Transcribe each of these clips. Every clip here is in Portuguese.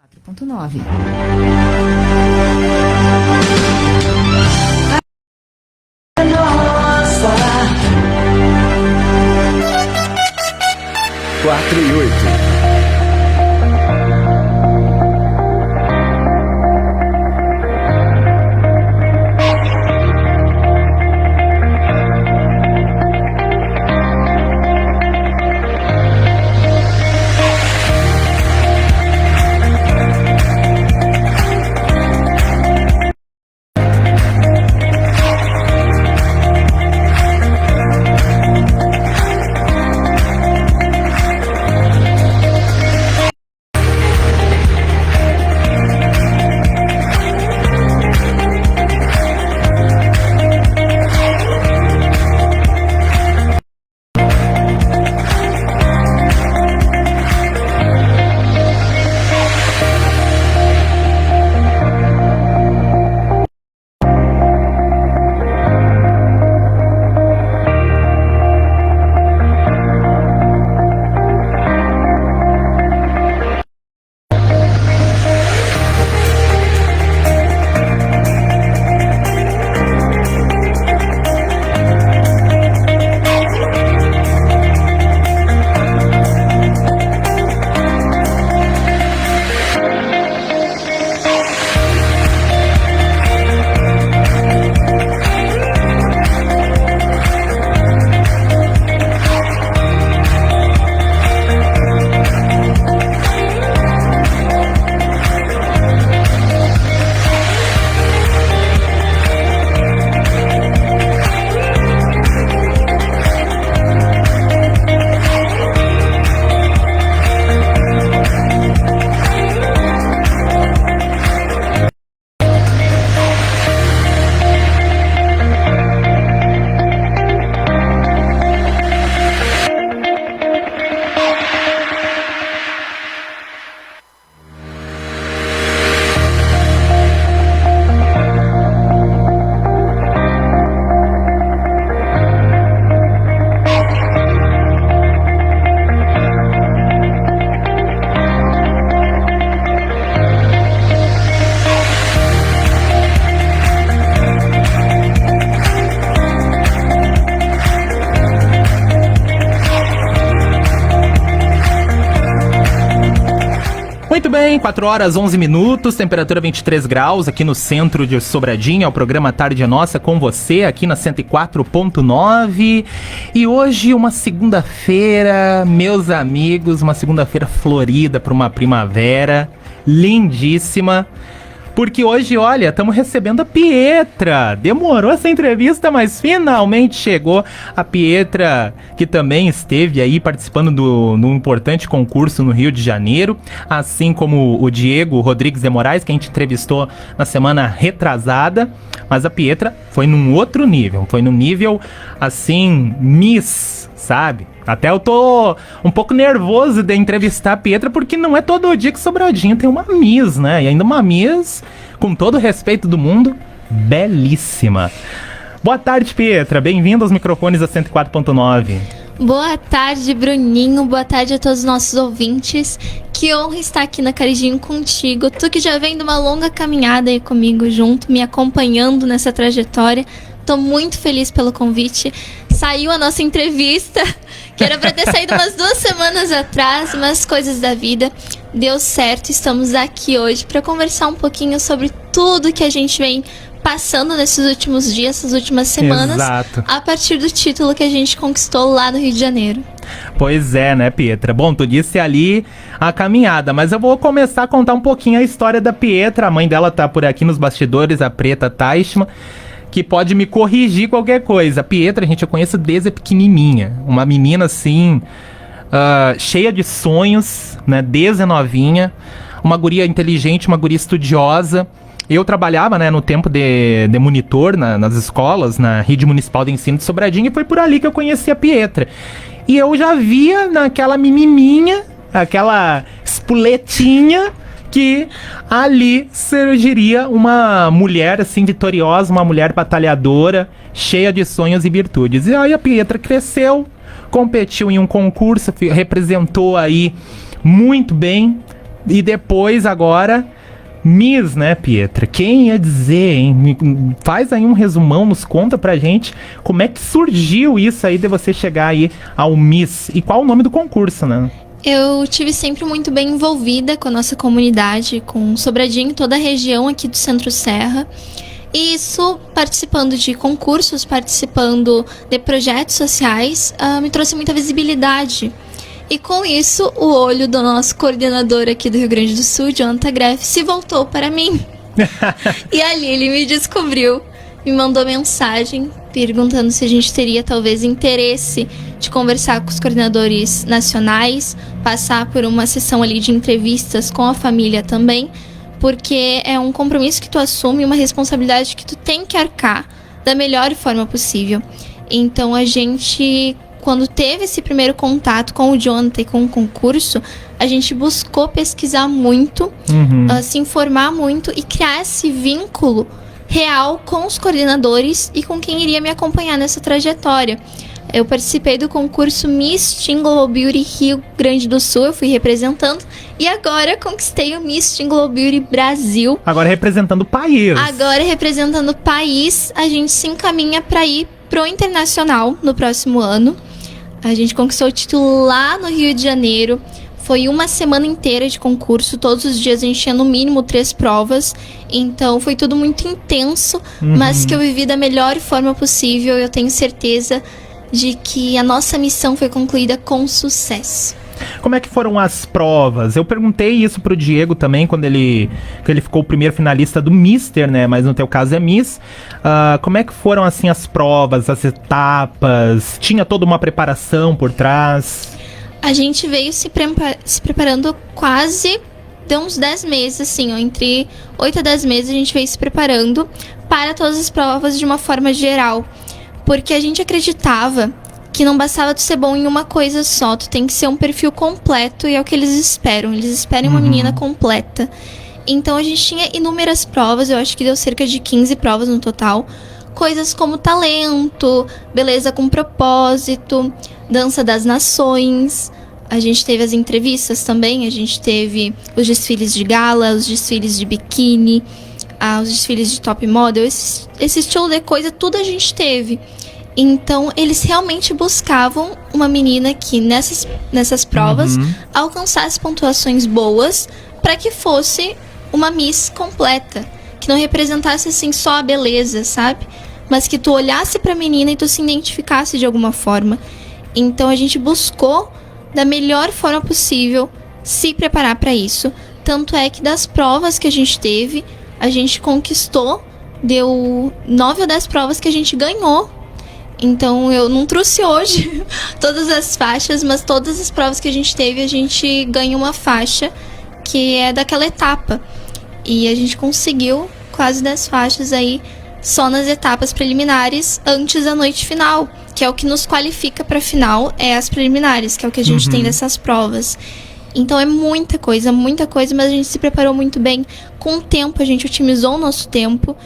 4.9. Nossa. 4:08. Muito bem, 4 horas 11 minutos, temperatura 23 graus aqui no centro de Sobradinho, é o programa Tarde é Nossa com você aqui na 104.9. E hoje uma segunda-feira, meus amigos, uma segunda-feira florida para uma primavera lindíssima. Porque hoje, olha, estamos recebendo a Pietra. Demorou essa entrevista, mas finalmente chegou a Pietra, que também esteve aí participando num importante concurso no Rio de Janeiro, assim como o Diego Rodrigues de Moraes, que a gente entrevistou na semana retrasada. Mas a Pietra foi num outro nível, foi num nível, assim, Miss, sabe? Até eu tô um pouco nervoso de entrevistar a Pietra, porque não é todo dia que Sobradinho tem uma Miss, né? E ainda uma Miss, com todo o respeito do mundo, belíssima. Boa tarde, Pietra. Bem-vinda aos microfones da 104.9. Boa tarde, Bruninho. Boa tarde a todos os nossos ouvintes. Que honra estar aqui na Carijinho contigo. Tu que já vem de uma longa caminhada aí comigo junto, me acompanhando nessa trajetória. Tô muito feliz pelo convite. Saiu a nossa entrevista, que era pra ter saído umas 2 semanas atrás, mas coisas da vida. Deu certo, estamos aqui hoje para conversar um pouquinho sobre tudo que a gente vem passando nesses últimos dias, essas últimas semanas. Exato. A partir do título que a gente conquistou lá no Rio de Janeiro. Pois é, né, Pietra? Bom, tu disse ali a caminhada, mas eu vou começar a contar um pouquinho a história da Pietra. A mãe dela tá por aqui nos bastidores, a Preta Teichmann, que pode me corrigir qualquer coisa. A Pietra, gente, eu conheço desde pequenininha. Uma menina, assim, cheia de sonhos, né, desde novinha. Uma guria inteligente, uma guria estudiosa. Eu trabalhava, né, no tempo de monitor nas escolas, na Rede Municipal de Ensino de Sobradinho, e foi por ali que eu conheci a Pietra. E eu já via naquela menininha, aquela espoletinha, que ali surgiria uma mulher, assim, vitoriosa, uma mulher batalhadora, cheia de sonhos e virtudes. E aí a Pietra cresceu, competiu em um concurso, representou aí muito bem, E depois, agora, Miss, né, Pietra? Quem ia dizer, hein? Faz aí um resumão, nos conta pra gente como é que surgiu isso aí de você chegar aí ao Miss. E qual o nome do concurso, né? Eu tive sempre muito bem envolvida com a nossa comunidade, com Sobradinho, toda a região aqui do Centro-Serra. E isso, participando de concursos, participando de projetos sociais, me trouxe muita visibilidade. E com isso, o olho do nosso coordenador aqui do Rio Grande do Sul, Jonathan Greff, se voltou para mim. E ali ele me descobriu, me mandou mensagem perguntando se a gente teria talvez interesse de conversar com os coordenadores nacionais, passar por uma sessão ali de entrevistas com a família também, porque é um compromisso que tu assume, uma responsabilidade que tu tem que arcar da melhor forma possível. Então a gente, quando teve esse primeiro contato com o Jonathan e com o concurso, a gente buscou pesquisar muito, se informar muito e criar esse vínculo real com os coordenadores e com quem iria me acompanhar nessa trajetória. Eu participei do concurso Miss Teen Global Beauty Rio Grande do Sul, eu fui representando, e agora conquistei o Miss Teen Global Beauty Brasil. Agora representando o país. Agora representando o país, a gente se encaminha para ir pro Internacional no próximo ano. A gente conquistou o título lá no Rio de Janeiro. Foi uma semana inteira de concurso, todos os dias a gente tinha no mínimo 3 provas, então foi tudo muito intenso, mas que eu vivi da melhor forma possível. Eu tenho certeza de que a nossa missão foi concluída com sucesso. Como é que foram as provas? Eu perguntei isso pro Diego também, quando ele ficou o primeiro finalista do Mister, né? Mas no teu caso é Miss. Como é que foram, assim, as provas, as etapas? Tinha toda uma preparação por trás? A gente veio se preparando quase de uns 10 meses, assim, ó, entre 8 a 10 meses a gente veio se preparando para todas as provas de uma forma geral. Porque a gente acreditava que não bastava tu ser bom em uma coisa só, tu tem que ser um perfil completo, e é o que eles esperam. Eles esperam uma menina completa. Então a gente tinha inúmeras provas, eu acho que deu cerca de 15 provas no total. Coisas como talento, beleza com propósito, dança das nações. A gente teve as entrevistas também, a gente teve os desfiles de gala, os desfiles de biquíni, os desfiles de top model, esse estilo de coisa, tudo a gente teve. Então, eles realmente buscavam uma menina que nessas provas alcançasse pontuações boas para que fosse uma Miss completa, que não representasse assim só a beleza, sabe? Mas que tu olhasse pra menina e tu se identificasse de alguma forma. Então a gente buscou da melhor forma possível se preparar para isso. Tanto é que das provas que a gente teve, a gente conquistou, deu 9 ou 10 provas que a gente ganhou. Então eu não trouxe hoje todas as faixas, mas todas as provas que a gente teve, a gente ganha uma faixa que é daquela etapa. E a gente conseguiu quase 10 faixas aí só nas etapas preliminares antes da noite final, que é o que nos qualifica para a final, é as preliminares, que é o que a gente tem dessas provas. Então é muita coisa, mas a gente se preparou muito bem. Com o tempo, a gente otimizou o nosso tempo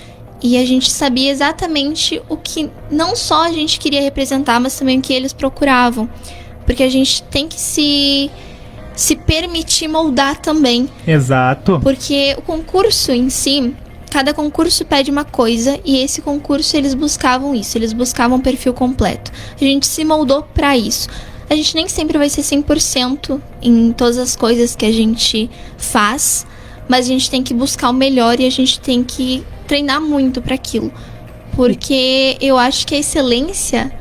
e a gente sabia exatamente o que não só a gente queria representar, mas também o que eles procuravam. Porque a gente tem que se permitir moldar também. Exato. Porque o concurso em si, cada concurso pede uma coisa, e esse concurso eles buscavam isso, eles buscavam um perfil completo. A gente se moldou para isso. A gente nem sempre vai ser 100% em todas as coisas que a gente faz, mas a gente tem que buscar o melhor e a gente tem que treinar muito para aquilo. Porque eu acho que a excelência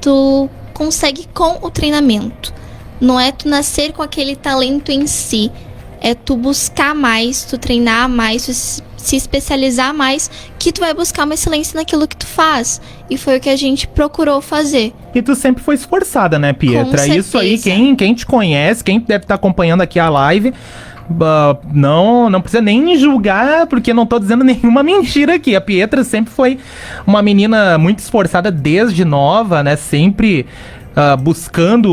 tu consegue com o treinamento. Não é tu nascer com aquele talento em si, é tu buscar mais, tu treinar mais, tu se especializar mais, que tu vai buscar uma excelência naquilo que tu faz. E foi o que a gente procurou fazer. E tu sempre foi esforçada, né, Pietra? Com Isso aí, certeza. quem te conhece, quem deve estar acompanhando aqui a live, não precisa nem julgar, porque não tô dizendo nenhuma mentira aqui. A Pietra sempre foi uma menina muito esforçada desde nova, né? Sempre buscando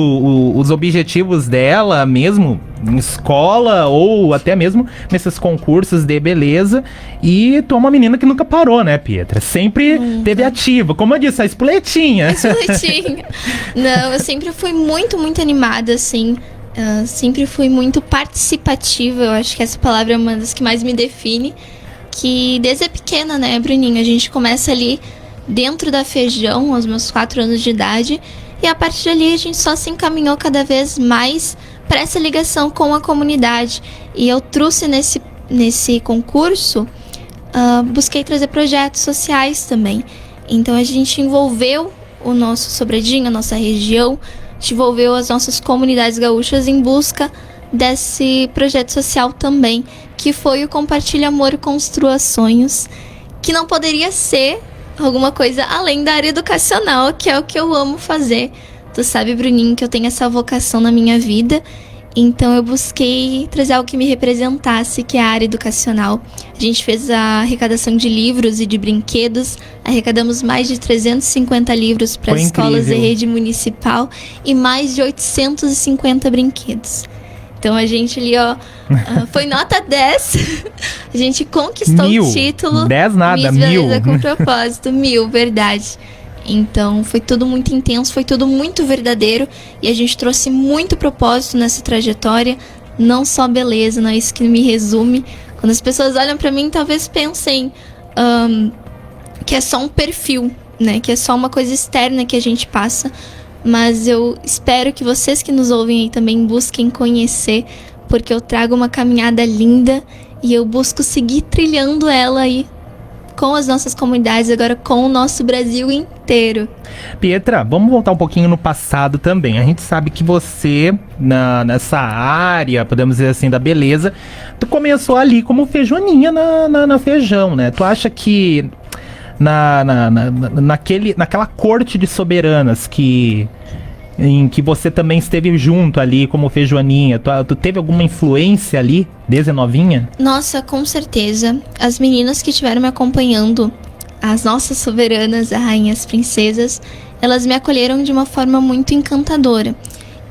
os objetivos dela, mesmo em escola ou até mesmo nesses concursos de beleza. E tu é uma menina que nunca parou, né, Pietra? Sempre teve ativa. Como eu disse, a espoletinha. Não, eu sempre fui muito, muito animada, assim. Sempre fui muito participativa, eu acho que essa palavra é uma das que mais me define. Que desde pequena, né, Bruninho? A gente começa ali dentro da Feijão, aos meus 4 anos de idade. E a partir dali a gente só se encaminhou cada vez mais para essa ligação com a comunidade. E eu trouxe nesse concurso, busquei trazer projetos sociais também. Então a gente envolveu o nosso Sobradinho, a nossa região, a gente envolveu as nossas comunidades gaúchas em busca desse projeto social também, que foi o Compartilha Amor, Construa Sonhos, que não poderia ser alguma coisa além da área educacional, que é o que eu amo fazer. Tu sabe, Bruninho, que eu tenho essa vocação na minha vida, então eu busquei trazer algo que me representasse, que é a área educacional. A gente fez a arrecadação de livros e de brinquedos, arrecadamos mais de 350 livros para as escolas de rede municipal e mais de 850 brinquedos. Então a gente ali, foi nota 10. A gente conquistou o título. 10 nada, Miss 1000. Beleza com propósito, 1000, verdade. Então foi tudo muito intenso, foi tudo muito verdadeiro. E a gente trouxe muito propósito nessa trajetória. Não só beleza, não é isso que me resume. Quando as pessoas olham pra mim, talvez pensem que é só um perfil, né? Que é só uma coisa externa que a gente passa. Mas eu espero que vocês que nos ouvem aí também busquem conhecer, porque eu trago uma caminhada linda e eu busco seguir trilhando ela aí com as nossas comunidades, agora com o nosso Brasil inteiro. Pietra, vamos voltar um pouquinho no passado também. A gente sabe que você, nessa área, podemos dizer assim, da beleza, tu começou ali como feijoaninha na Feijão, né? Tu acha que naquela corte de soberanas em que você também esteve junto ali como feijoaninha, tu teve alguma influência ali desde novinha? Nossa, com certeza. As meninas que estiveram me acompanhando, as nossas soberanas, as rainhas princesas, elas me acolheram de uma forma muito encantadora.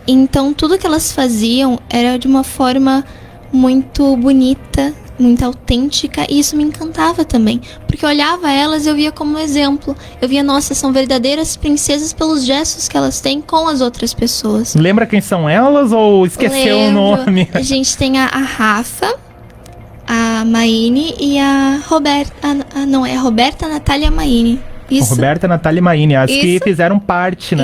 Então tudo que elas faziam era de uma forma muito bonita, muito autêntica, e isso me encantava também, porque eu olhava elas e eu via como exemplo. Eu via, nossa, são verdadeiras princesas pelos gestos que elas têm com as outras pessoas. Lembra quem são elas ou esqueceu o nome? A gente tem a Rafa, a Maine e a Roberta. Não, é a Roberta, Natália Maine. Isso. Roberta, Natália e Maine, as que fizeram parte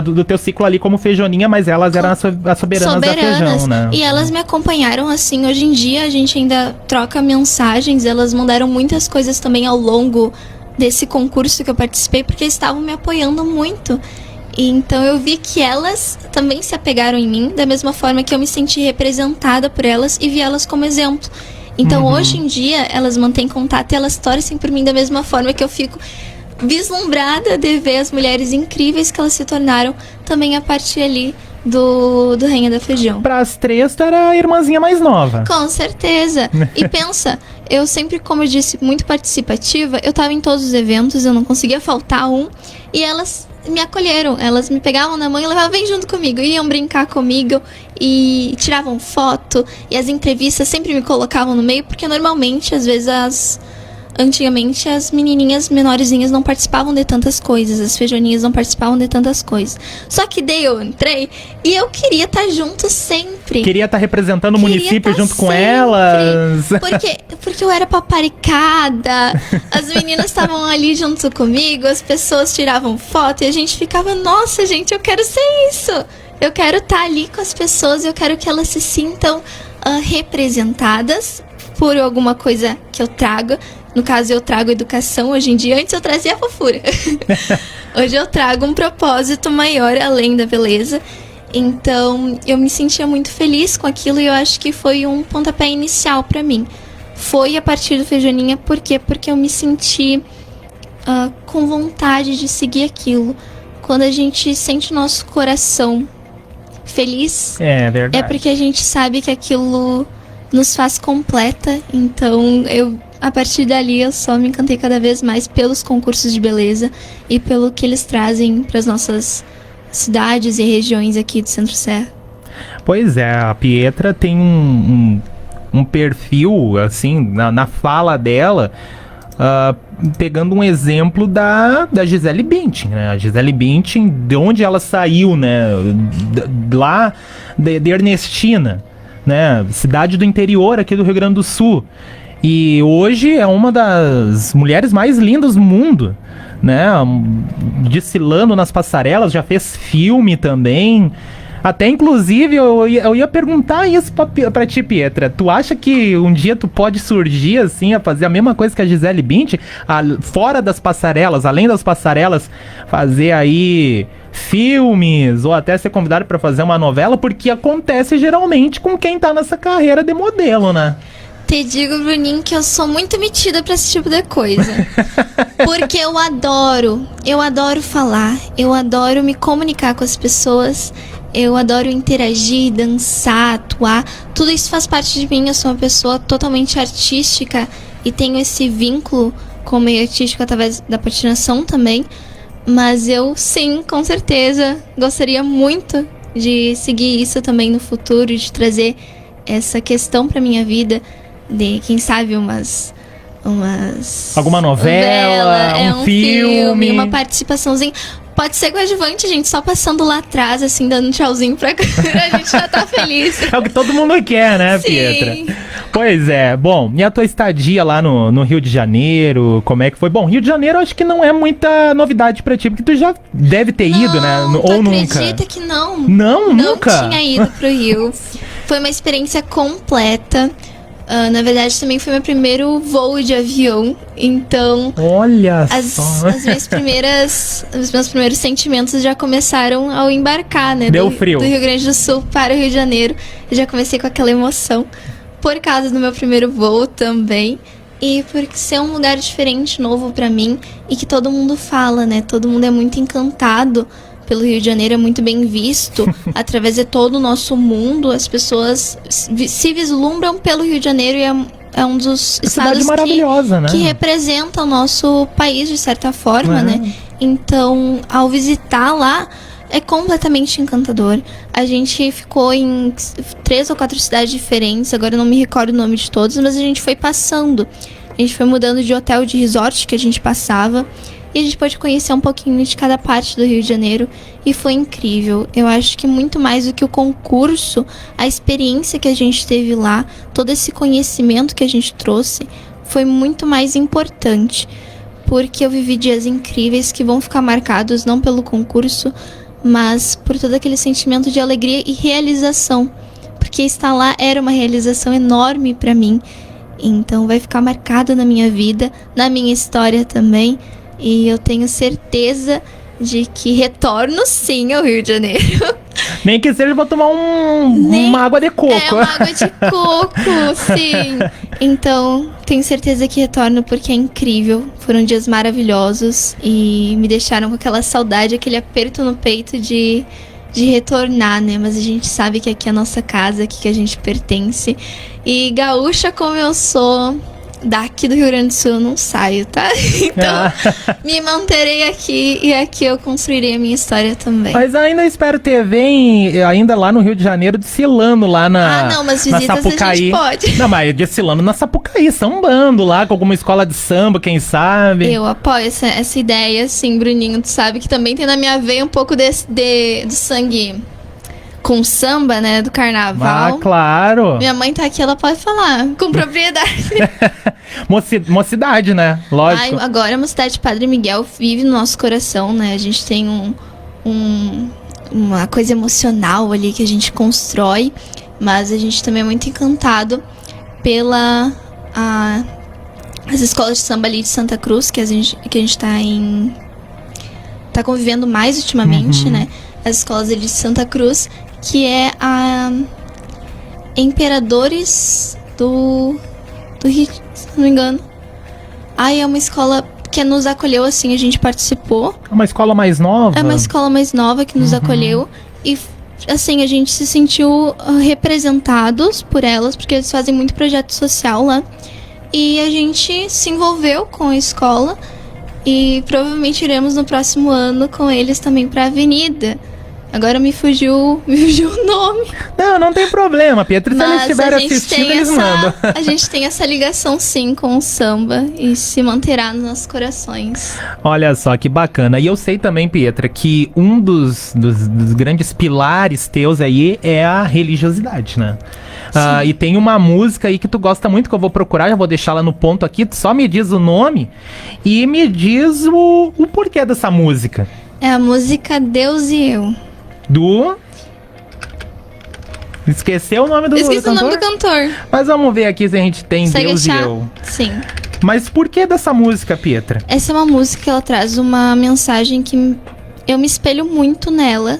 do teu ciclo ali como feijoaninha, mas elas eram as soberanas da Feijão, né? E elas me acompanharam, assim, hoje em dia a gente ainda troca mensagens, elas mandaram muitas coisas também ao longo desse concurso que eu participei, porque estavam me apoiando muito. E então eu vi que elas também se apegaram em mim, da mesma forma que eu me senti representada por elas e vi elas como exemplo. Então hoje em dia elas mantêm contato e elas torcem por mim da mesma forma que eu fico vislumbrada de ver as mulheres incríveis que elas se tornaram também a partir ali do Rainha da Feijão. Para as três, tu era a irmãzinha mais nova. Com certeza. E pensa, eu sempre, como eu disse, muito participativa, eu tava em todos os eventos, eu não conseguia faltar um, e elas me acolheram, elas me pegavam na mão e levavam, vem junto comigo, iam brincar comigo e tiravam foto, e as entrevistas sempre me colocavam no meio, porque normalmente, às vezes, antigamente as menininhas menorzinhas não participavam de tantas coisas, as feijoaninhas não participavam de tantas coisas. Só que daí eu entrei e eu queria estar junto sempre. Queria estar representando o município junto com elas. Porque eu era paparicada, as meninas estavam ali junto comigo, as pessoas tiravam foto e a gente ficava, nossa gente, eu quero ser isso. Eu quero estar ali com as pessoas, eu quero que elas se sintam representadas por alguma coisa que eu trago. No caso, eu trago educação hoje em dia. Antes eu trazia a fofura. Hoje eu trago um propósito maior além da beleza. Então, eu me sentia muito feliz com aquilo e eu acho que foi um pontapé inicial pra mim. Foi a partir do Feijoaninha, por quê? Porque eu me senti com vontade de seguir aquilo. Quando a gente sente o nosso coração feliz, é verdade. É porque a gente sabe que aquilo nos faz completa. Então, a partir dali, eu só me encantei cada vez mais pelos concursos de beleza e pelo que eles trazem para as nossas cidades e regiões aqui do Centro-Serra. Pois é, a Pietra tem um perfil, assim, na fala dela, pegando um exemplo da Gisele Bündchen, né? A Gisele Bündchen, de onde ela saiu, né? Lá de Ernestina, né? Cidade do interior aqui do Rio Grande do Sul. E hoje é uma das mulheres mais lindas do mundo, né? Desfilando nas passarelas, já fez filme também. Até, inclusive, eu ia perguntar isso pra ti, Pietra. Tu acha que um dia tu pode surgir, assim, a fazer a mesma coisa que a Gisele Bündchen? Fora das passarelas, além das passarelas, fazer aí filmes, ou até ser convidado pra fazer uma novela? Porque acontece geralmente com quem tá nessa carreira de modelo, né? Te digo, Bruninho, que eu sou muito metida pra esse tipo de coisa. Porque eu adoro falar, eu adoro me comunicar com as pessoas, eu adoro interagir, dançar, atuar. Tudo isso faz parte de mim, eu sou uma pessoa totalmente artística e tenho esse vínculo com o meio artístico através da patinação também. Mas eu, sim, com certeza, gostaria muito de seguir isso também no futuro, de trazer essa questão pra minha vida, de, quem sabe, alguma novela, um filme, uma participaçãozinha. Pode ser coadjuvante, gente, só passando lá atrás, assim, dando um tchauzinho pra câmera, a gente já tá feliz. É o que todo mundo quer, né, Sim. Pietra? Pois é. Bom, e a tua estadia lá no Rio de Janeiro, como é que foi? Bom, Rio de Janeiro acho que não é muita novidade pra ti, porque tu já deve ter ido, né? Ou nunca? Acredita que não? Não, nunca? Não tinha ido pro Rio. Foi uma experiência completa. Na verdade, também foi meu primeiro voo de avião. Então, olha só. Os meus primeiros sentimentos já começaram ao embarcar, né? Deu frio. Do Rio Grande do Sul para o Rio de Janeiro. Eu já comecei com aquela emoção. Por causa do meu primeiro voo também. E por ser um lugar diferente, novo pra mim. E que todo mundo fala, né? Todo mundo é muito encantado pelo Rio de Janeiro, é muito bem visto através de todo o nosso mundo. As pessoas se vislumbram pelo Rio de Janeiro e é um dos estados maravilhosa, né? Que representa o nosso país de certa forma, né? Então, ao visitar lá, é completamente encantador. A gente ficou em 3 ou 4 cidades diferentes, agora eu não me recordo o nome de todos, mas a gente foi passando. A gente foi mudando de hotel, de resort que a gente passava. E a gente pôde conhecer um pouquinho de cada parte do Rio de Janeiro. E foi incrível. Eu acho que muito mais do que o concurso, a experiência que a gente teve lá, todo esse conhecimento que a gente trouxe, foi muito mais importante. Porque eu vivi dias incríveis que vão ficar marcados não pelo concurso, mas por todo aquele sentimento de alegria e realização. Porque estar lá era uma realização enorme pra mim. Então vai ficar marcado na minha vida, na minha história também. E eu tenho certeza de que retorno sim ao Rio de Janeiro. Nem que seja pra tomar uma água de coco. É, uma água de coco, sim. Então, tenho certeza que retorno porque é incrível. Foram dias maravilhosos e me deixaram com aquela saudade, aquele aperto no peito de retornar, né? Mas a gente sabe que aqui é a nossa casa, aqui que a gente pertence. E gaúcha como eu sou, daqui do Rio Grande do Sul eu não saio, tá? Então, me manterei aqui e aqui eu construirei a minha história também. Mas ainda espero ter ainda lá no Rio de Janeiro, desfilando lá na não, mas visitas Sapucaí. A gente pode. Não, mas desfilando na Sapucaí, sambando lá com alguma escola de samba, quem sabe. Eu apoio essa ideia, sim, Bruninho. Tu sabe que também tem na minha veia um pouco do sangue com samba, né, do carnaval. Ah, claro. Minha mãe tá aqui, ela pode falar com propriedade. Mocidade, né? Lógico. Agora a Mocidade de Padre Miguel vive no nosso coração, né? A gente tem uma coisa emocional ali que a gente constrói, mas a gente também é muito encantado as escolas de samba ali de Santa Cruz, que a gente tá convivendo mais ultimamente, né? As escolas ali de Santa Cruz, que é a Imperadores do Rio, se não me engano. É uma escola que nos acolheu, assim, a gente participou. É uma escola mais nova? É uma escola mais nova que nos acolheu. E, assim, a gente se sentiu representados por elas, porque eles fazem muito projeto social lá. E a gente se envolveu com a escola. E provavelmente iremos no próximo ano com eles também pra Avenida. Agora me fugiu o nome. Não tem problema, Pietra. Se eles Mas estiverem a gente assistindo, tem eles mandam. a gente tem essa ligação sim com o samba e se manterá nos nossos corações. Olha só que bacana. E eu sei também, Pietra, que um dos grandes pilares teus aí é a religiosidade, né? E tem uma música aí que tu gosta muito, que eu vou procurar, já vou deixar ela no ponto aqui. Tu só me diz o nome e me diz o porquê dessa música. É a música Deus e Eu. Esqueceu o nome do Esqueci cantor? o nome do cantor. Mas vamos ver aqui se a gente tem Consegue Deus achar? e Eu. Sim. Mas por que dessa música, Pietra? Essa é uma música que ela traz uma mensagem que eu me espelho muito nela,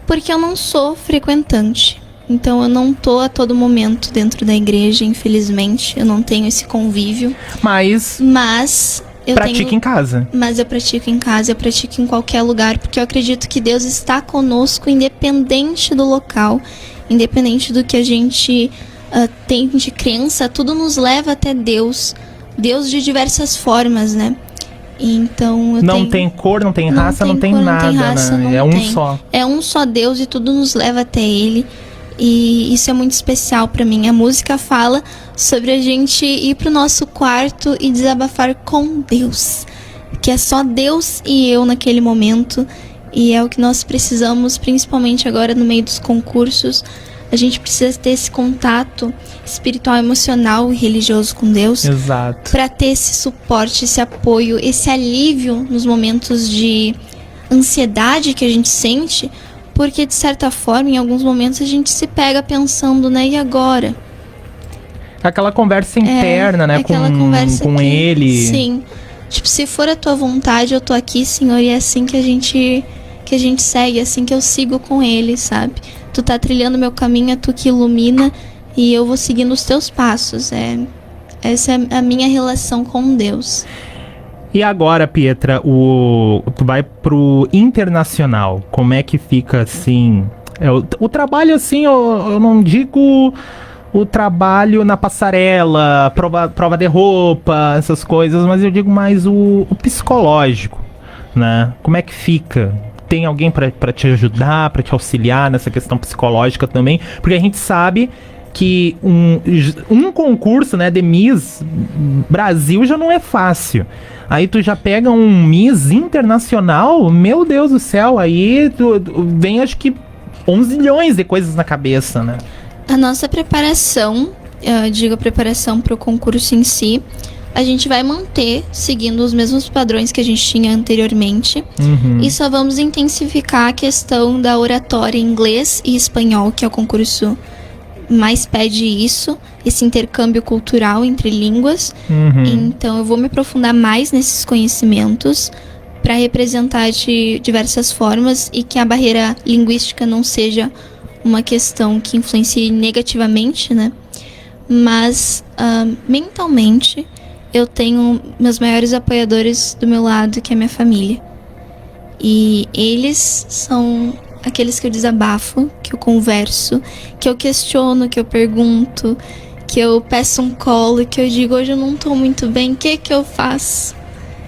porque eu não sou frequentante. Então eu não tô a todo momento dentro da igreja, infelizmente. Eu não tenho esse convívio. Mas eu pratica em casa. Mas eu pratico em casa, eu pratico em qualquer lugar, porque eu acredito que Deus está conosco independente do local, independente do que a gente tem de crença, tudo nos leva até Deus. Deus de diversas formas, né? Então não tem cor, não tem raça, não tem nada, né? É um só. É um só Deus e tudo nos leva até Ele. E isso é muito especial pra mim. A música fala sobre a gente ir pro nosso quarto e desabafar com Deus. Que é só Deus e eu naquele momento. E é o que nós precisamos, principalmente agora no meio dos concursos. A gente precisa ter esse contato espiritual, emocional e religioso com Deus. Exato. Pra ter esse suporte, esse apoio, esse alívio nos momentos de ansiedade que a gente sente. Porque, de certa forma, em alguns momentos a gente se pega pensando, né? E agora? Aquela conversa interna, né? Com ele. Sim. Tipo, se for a tua vontade, eu tô aqui, Senhor, e é assim que a gente segue, é assim que eu sigo com Ele, sabe? Tu tá trilhando meu caminho, é tu que ilumina, e eu vou seguindo os teus passos. Essa é a minha relação com Deus. E agora, Pietra, tu vai pro internacional. Como é que fica, assim... O trabalho, assim, eu não digo o trabalho na passarela, prova de roupa, essas coisas, mas eu digo mais o psicológico, né? Como é que fica? Tem alguém pra te ajudar, pra te auxiliar nessa questão psicológica também? Porque a gente sabe que um concurso, né, de Miss Brasil já não é fácil. Aí tu já pega um Miss internacional, meu Deus do céu, aí vem acho que 11 milhões de coisas na cabeça, né? A nossa preparação, eu digo a preparação para o concurso em si, a gente vai manter seguindo os mesmos padrões que a gente tinha anteriormente. E só vamos intensificar a questão da oratória em inglês e espanhol, que é o concurso mais pede isso, esse intercâmbio cultural entre línguas. Então eu vou me aprofundar mais nesses conhecimentos para representar de diversas formas e que a barreira linguística não seja uma questão que influencie negativamente, né? Mas mentalmente eu tenho meus maiores apoiadores do meu lado, que é minha família. E eles são aqueles que eu desabafo, que eu converso, que eu questiono, que eu pergunto, que eu peço um colo, que eu digo, hoje eu não tô muito bem, o que eu faço?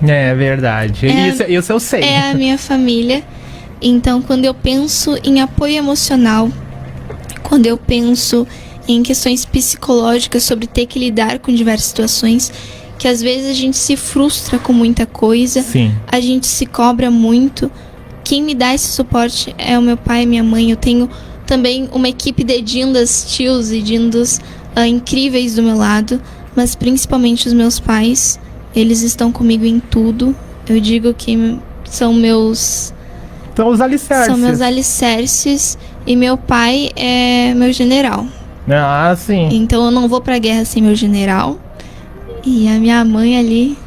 É verdade, isso eu sei. É a minha família. Então, quando eu penso em apoio emocional, quando eu penso em questões psicológicas sobre ter que lidar com diversas situações, que às vezes a gente se frustra com muita coisa, Sim. A gente se cobra muito. Quem me dá esse suporte é o meu pai e minha mãe. Eu tenho também uma equipe de dindas, tios e dindos incríveis do meu lado, mas principalmente os meus pais. Eles estão comigo em tudo. Eu digo que são meus alicerces. São meus alicerces. E meu pai é meu general. Ah, sim. Então eu não vou pra guerra sem meu general. E a minha mãe ali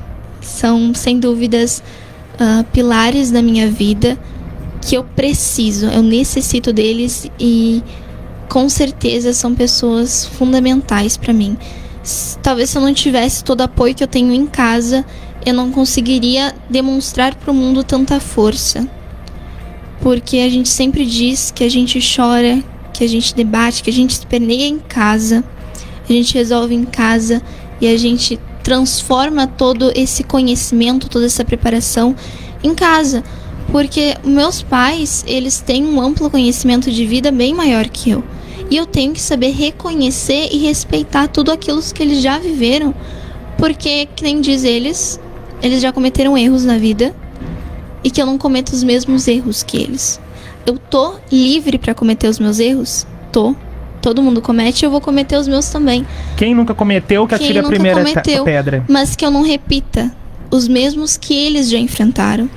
são, sem dúvidas, pilares da minha vida que eu necessito deles e com certeza são pessoas fundamentais pra mim. Talvez se eu não tivesse todo o apoio que eu tenho em casa, eu não conseguiria demonstrar pro mundo tanta força. Porque a gente sempre diz que a gente chora, que a gente debate, que a gente esperneia em casa, a gente resolve em casa e a gente transforma todo esse conhecimento, toda essa preparação em casa. Porque meus pais, eles têm um amplo conhecimento de vida bem maior que eu. E eu tenho que saber reconhecer e respeitar tudo aquilo que eles já viveram. Porque, que nem diz eles já cometeram erros na vida. E que eu não cometo os mesmos erros que eles. Eu tô livre pra cometer os meus erros? Tô. Todo mundo comete, eu vou cometer os meus também. Quem nunca cometeu, que atire a primeira pedra. Mas que eu não repita os mesmos que eles já enfrentaram.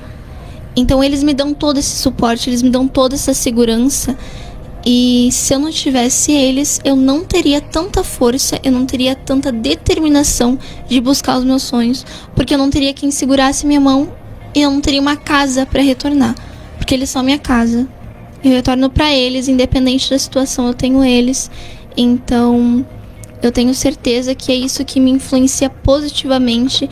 Então eles me dão todo esse suporte, eles me dão toda essa segurança. E se eu não tivesse eles, eu não teria tanta força, eu não teria tanta determinação de buscar os meus sonhos. Porque eu não teria quem segurasse minha mão e eu não teria uma casa pra retornar. Porque eles são minha casa. Eu retorno pra eles, independente da situação, eu tenho eles. Então, eu tenho certeza que é isso que me influencia positivamente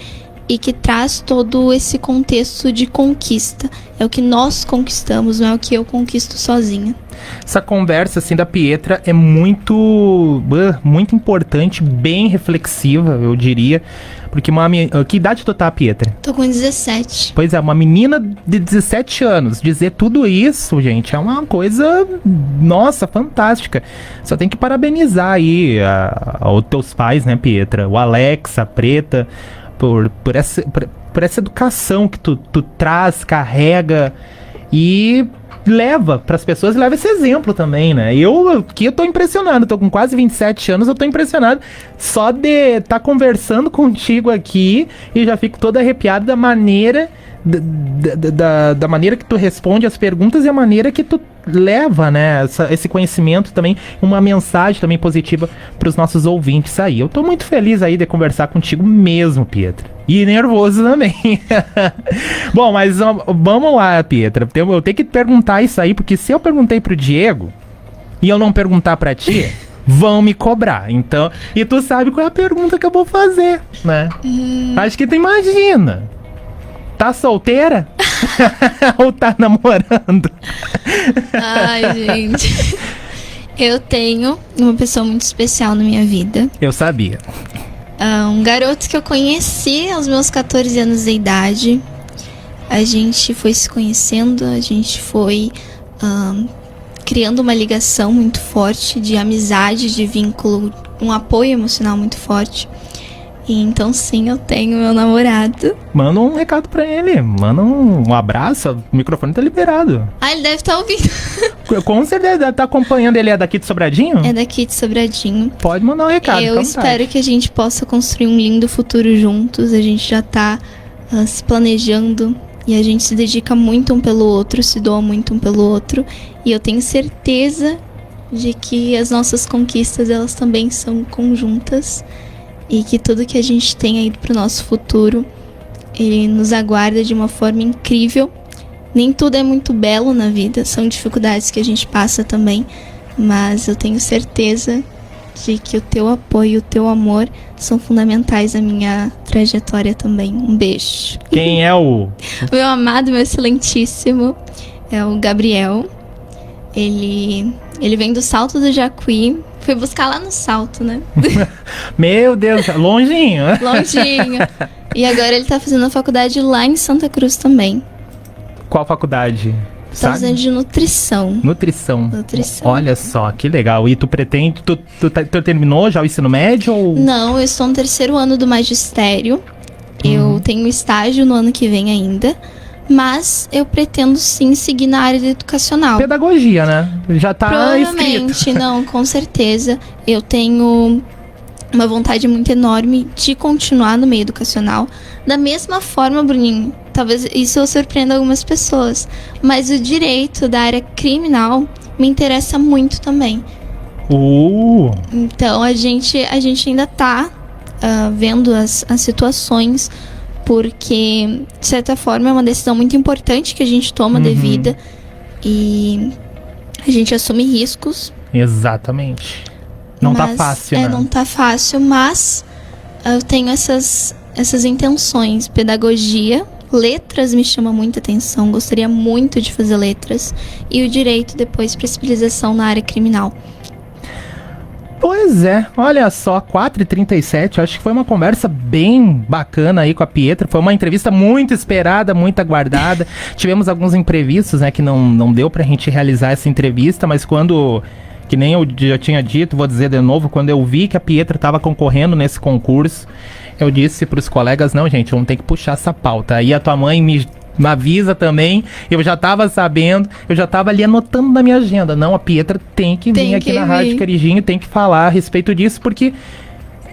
e que traz todo esse contexto de conquista. É o que nós conquistamos, não é o que eu conquisto sozinha. Essa conversa, assim, da Pietra é muito importante, bem reflexiva, eu diria. Porque que idade tu tá, Pietra? Tô com 17. Pois é, uma menina de 17 anos. Dizer tudo isso, gente, é uma coisa, nossa, fantástica. Só tem que parabenizar aí os teus pais, né, Pietra? O Alex, a Preta, por essa educação que tu traz, carrega e leva pras pessoas, leva esse exemplo também, né? Eu tô impressionado, tô com quase 27 anos, eu tô impressionado só de estar conversando contigo aqui e já fico todo arrepiado da maneira da maneira que tu responde as perguntas e a maneira que tu leva, né, esse conhecimento também, uma mensagem também positiva pros nossos ouvintes aí. Eu tô muito feliz aí de conversar contigo mesmo, Pietra. E nervoso também. Bom, mas vamos lá, Pietra. Eu tenho que perguntar isso aí, porque se eu perguntei pro Diego e eu não perguntar pra ti, vão me cobrar. Então, e tu sabe qual é a pergunta que eu vou fazer, né? Acho que tu imagina. Tá solteira? Ou tá namorando? Ai, gente. Eu tenho uma pessoa muito especial na minha vida. Eu sabia. Um garoto que eu conheci aos meus 14 anos de idade. A gente foi se conhecendo, a gente foi criando uma ligação muito forte de amizade, de vínculo, um apoio emocional muito forte. E então sim, eu tenho meu namorado. Manda um recado pra ele, manda um abraço, o microfone tá liberado. Ah, ele deve estar ouvindo. Com certeza, deve estar acompanhando. Ele é daqui de Sobradinho? É daqui de Sobradinho. Pode mandar um recado. Eu espero que a gente possa construir um lindo futuro juntos. A gente já tá se planejando e a gente se dedica muito um pelo outro, se doa muito um pelo outro. E eu tenho certeza de que as nossas conquistas, elas também são conjuntas. E que tudo que a gente tem aí pro nosso futuro, ele nos aguarda de uma forma incrível. Nem tudo é muito belo na vida, são dificuldades que a gente passa também. Mas eu tenho certeza de que o teu apoio e o teu amor são fundamentais na minha trajetória também. Um beijo. Quem é o meu amado, meu excelentíssimo, é o Gabriel. Ele vem do Salto do Jacuí. Fui buscar lá no Salto, né? Meu Deus, longinho. Longinho. E agora ele tá fazendo a faculdade lá em Santa Cruz também. Qual faculdade? Tá fazendo de nutrição. Nutrição. Olha só, que legal. E tu pretende... Tu terminou já o ensino médio? Ou... Não, eu estou no 3º ano do magistério. Eu tenho estágio no ano que vem ainda. Mas eu pretendo sim seguir na área educacional. Pedagogia, né? Já tá provavelmente, escrito. Não, com certeza. Eu tenho uma vontade muito enorme de continuar no meio educacional. Da mesma forma, Bruninho, talvez isso surpreenda algumas pessoas, mas o direito da área criminal me interessa muito também. Então a gente ainda tá vendo as situações, porque, de certa forma, é uma decisão muito importante que a gente toma de vida e a gente assume riscos. Exatamente. Não tá fácil, né? Não tá fácil, mas eu tenho essas intenções. Pedagogia, letras me chama muita atenção, gostaria muito de fazer letras. E o direito, depois, para especialização na área criminal. Pois é, olha só, 4h37, acho que foi uma conversa bem bacana aí com a Pietra, foi uma entrevista muito esperada, muito aguardada. Tivemos alguns imprevistos, né, que não deu pra gente realizar essa entrevista, mas quando, que nem eu já tinha dito, vou dizer de novo, quando eu vi que a Pietra estava concorrendo nesse concurso, eu disse pros colegas, não, gente, vamos ter que puxar essa pauta. Aí a tua mãe me avisa também, eu já tava sabendo, eu já tava ali anotando na minha agenda. Não, a Pietra tem que vir aqui na Rádio Carijinho, tem que falar a respeito disso, porque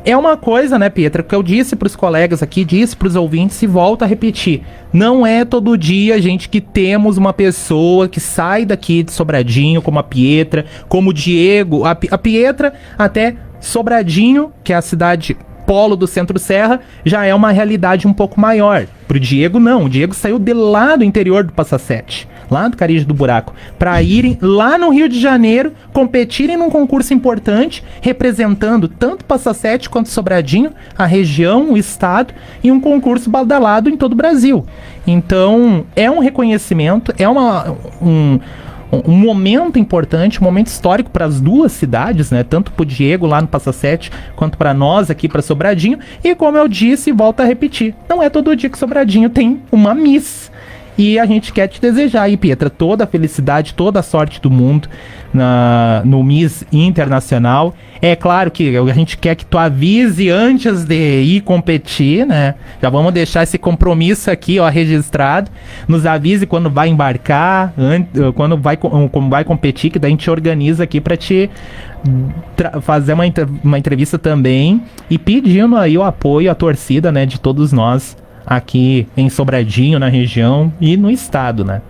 é uma coisa, né, Pietra, que eu disse pros colegas aqui, disse pros ouvintes e volto a repetir. Não é todo dia, gente, que temos uma pessoa que sai daqui de Sobradinho, como a Pietra, como o Diego, a Pietra até Sobradinho, que é a cidade polo do Centro-Serra, já é uma realidade um pouco maior. Pro Diego, não. O Diego saiu de lá do interior do Passa Sete, lá do Carijo do Buraco, para irem lá no Rio de Janeiro, competirem num concurso importante, representando tanto Passa Sete quanto Sobradinho, a região, o estado, e um concurso badalado em todo o Brasil. Então, é um reconhecimento, é um momento importante, um momento histórico para as duas cidades, né? Tanto para o Diego lá no Passa Sete, quanto para nós aqui para Sobradinho. E como eu disse, volto a repetir, não é todo dia que Sobradinho tem uma Miss. E a gente quer te desejar aí, Pietra, toda a felicidade, toda a sorte do mundo no Miss Internacional. É claro que a gente quer que tu avise antes de ir competir, né? Já vamos deixar esse compromisso aqui, ó, registrado. Nos avise quando vai embarcar, quando vai competir, que daí a gente organiza aqui pra te fazer uma entrevista também. E pedindo aí o apoio, a torcida, né, de todos nós aqui em Sobradinho, na região e no estado, né?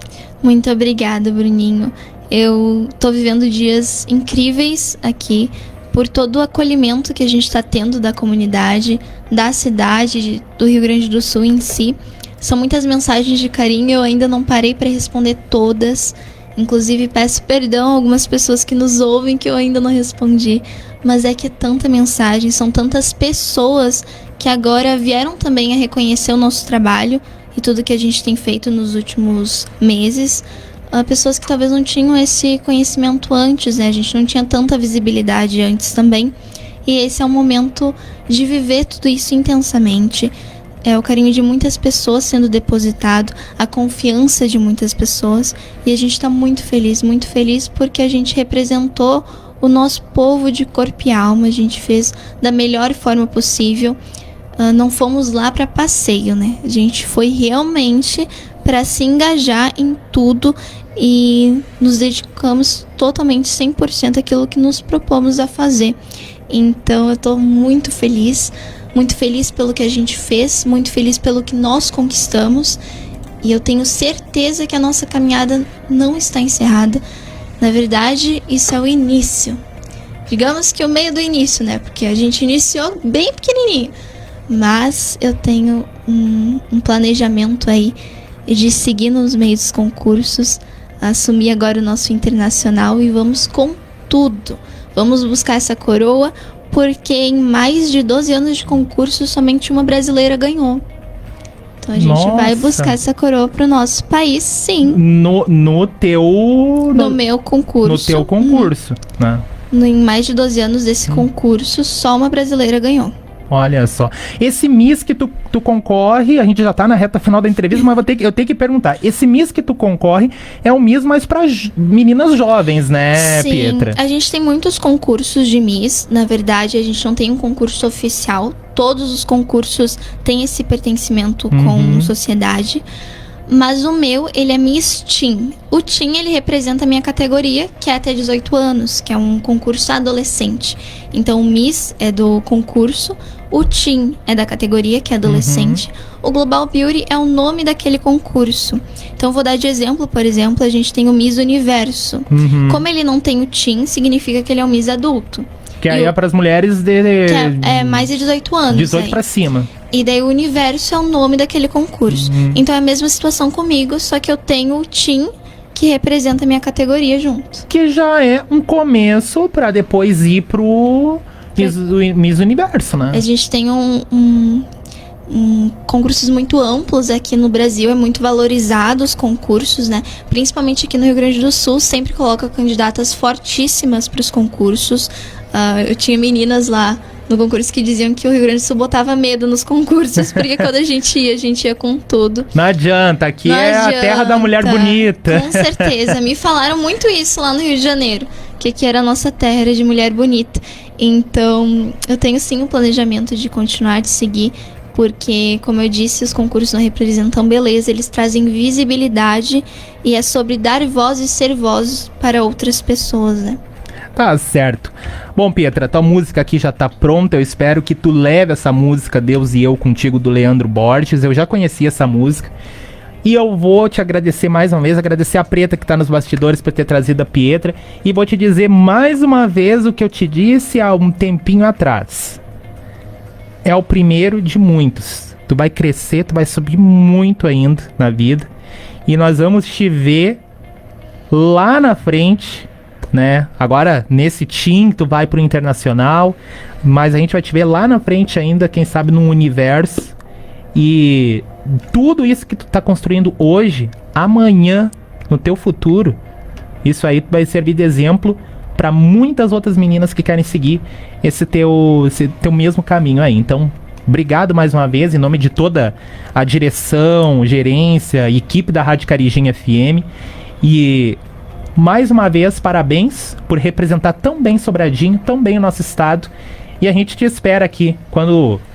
Muito obrigada, Bruninho. Eu tô vivendo dias incríveis aqui por todo o acolhimento que a gente está tendo da comunidade, da cidade, do Rio Grande do Sul em si. São muitas mensagens de carinho, eu ainda não parei para responder todas. Inclusive peço perdão a algumas pessoas que nos ouvem que eu ainda não respondi. Mas é que é tanta mensagem, são tantas pessoas que agora vieram também a reconhecer o nosso trabalho e tudo que a gente tem feito nos últimos meses. Pessoas que talvez não tinham esse conhecimento antes, né? A gente não tinha tanta visibilidade antes também. E esse é o momento de viver tudo isso intensamente. É o carinho de muitas pessoas sendo depositado, a confiança de muitas pessoas. E a gente está muito feliz porque a gente representou o nosso povo de corpo e alma. A gente fez da melhor forma possível. Não fomos lá para passeio, né? A gente foi realmente para se engajar em tudo e nos dedicamos totalmente 100% àquilo que nos propomos a fazer. Então eu tô muito feliz pelo que a gente fez, muito feliz pelo que nós conquistamos, e eu tenho certeza que a nossa caminhada não está encerrada. Na verdade, isso é o início. Digamos que o meio do início, né? Porque a gente iniciou bem pequenininho. Mas eu tenho um planejamento aí de seguir nos meios dos concursos, assumir agora o nosso internacional e vamos com tudo. Vamos buscar essa coroa, porque em mais de 12 anos de concurso, somente uma brasileira ganhou. Então a gente vai buscar essa coroa pro nosso país, sim. No meu concurso. No teu concurso, né? Em mais de 12 anos desse concurso, só uma brasileira ganhou. Olha só, esse Miss que tu concorre, a gente já tá na reta final da entrevista, mas eu tenho que perguntar, esse Miss que tu concorre é um Miss mais pra meninas jovens, né, sim, Pietra? A gente tem muitos concursos de Miss, na verdade a gente não tem um concurso oficial, todos os concursos têm esse pertencimento com sociedade, mas o meu, ele é Miss Teen. O Teen, ele representa a minha categoria, que é até 18 anos, que é um concurso adolescente. Então, o Miss é do concurso, o Teen é da categoria, que é adolescente. O Global Beauty é o nome daquele concurso. Então, vou dar de exemplo, por exemplo, a gente tem o Miss Universo. Como ele não tem o Teen, significa que ele é um Miss adulto. Que aí é para as mulheres que é mais de 18 anos. 18 para cima. E daí o Universo é o nome daquele concurso. Então é a mesma situação comigo, só que eu tenho o Teen, que representa a minha categoria junto. Que já é um começo para depois ir pro Miss Universo, né? A gente tem concursos muito amplos aqui no Brasil, é muito valorizado os concursos, né? Principalmente aqui no Rio Grande do Sul, sempre coloca candidatas fortíssimas para os concursos. Eu tinha meninas lá no concurso que diziam que o Rio Grande do Sul botava medo nos concursos, porque quando a gente ia com tudo. Não adianta, aqui Não é adianta. a terra da mulher bonita. Com certeza, me falaram muito isso lá no Rio de Janeiro, que aqui era a nossa terra de mulher bonita. Então, eu tenho sim um planejamento de continuar, de seguir, porque, como eu disse, os concursos não representam beleza, eles trazem visibilidade e é sobre dar voz e ser voz para outras pessoas, né? Tá certo. Bom, Pietra, tua música aqui já tá pronta. Eu espero que tu leve essa música Deus e Eu Contigo, do Leandro Borges. Eu já conheci essa música. E eu vou te agradecer mais uma vez, agradecer a Preta que tá nos bastidores por ter trazido a Pietra. E vou te dizer mais uma vez o que eu te disse há um tempinho atrás. É o primeiro de muitos. Tu vai crescer, tu vai subir muito ainda na vida. E nós vamos te ver lá na frente, né? Agora, nesse team, tu vai pro internacional, mas a gente vai te ver lá na frente ainda, quem sabe no universo. E tudo isso que tu tá construindo hoje, amanhã, no teu futuro, isso aí vai servir de exemplo para muitas outras meninas que querem seguir esse teu mesmo caminho aí. Então, obrigado mais uma vez, em nome de toda a direção, gerência, equipe da Rádio Carijim FM. E mais uma vez, parabéns por representar tão bem Sobradinho, tão bem o nosso estado. E a gente te espera aqui,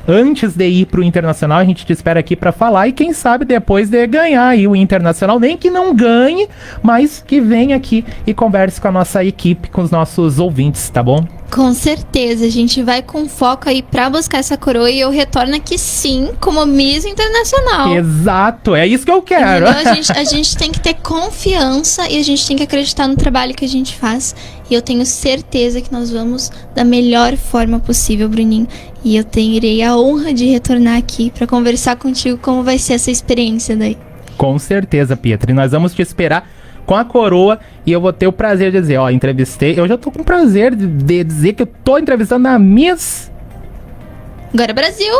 antes de ir pro Internacional, a gente te espera aqui para falar. E quem sabe depois de ganhar aí o Internacional, nem que não ganhe, mas que venha aqui e converse com a nossa equipe, com os nossos ouvintes, tá bom? Com certeza, a gente vai com foco aí pra buscar essa coroa e eu retorno aqui sim como Miss Internacional. Exato, é isso que eu quero. A gente tem que ter confiança e a gente tem que acreditar no trabalho que a gente faz. E eu tenho certeza que nós vamos da melhor forma possível, Bruninho. E eu terei a honra de retornar aqui pra conversar contigo como vai ser essa experiência daí. Com certeza, Pietra. E nós vamos te esperar com a coroa e eu vou ter o prazer de dizer, ó, entrevistei. Eu já tô com prazer de dizer que eu tô entrevistando a Miss Agora Brasil!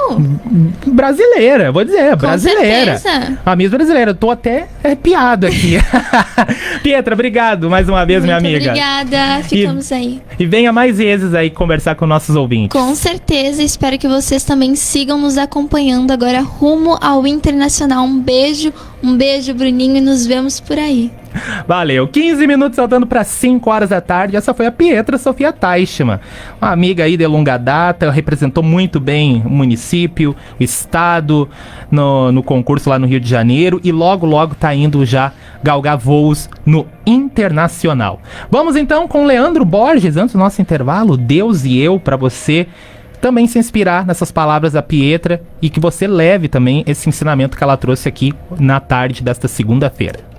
brasileira, vou dizer, Com brasileira. certeza. A Miss brasileira, eu tô até arrepiado aqui. Pietra, obrigado mais uma vez, minha amiga. Obrigada, ficamos aí. E venha mais vezes aí conversar com nossos ouvintes. Com certeza, espero que vocês também sigam nos acompanhando agora rumo ao Internacional. Um beijo, Bruninho, e nos vemos por aí. Valeu, 15 minutos saltando para 5 horas da tarde. Essa foi a Pietra Sofia Teichmann, uma amiga aí de longa data, representou muito bem o município, o estado no concurso lá no Rio de Janeiro e logo tá indo já galgar voos no Internacional. Vamos então com Leandro Borges, antes do nosso intervalo, Deus e Eu, para você também se inspirar nessas palavras da Pietra e que você leve também esse ensinamento que ela trouxe aqui na tarde desta segunda-feira.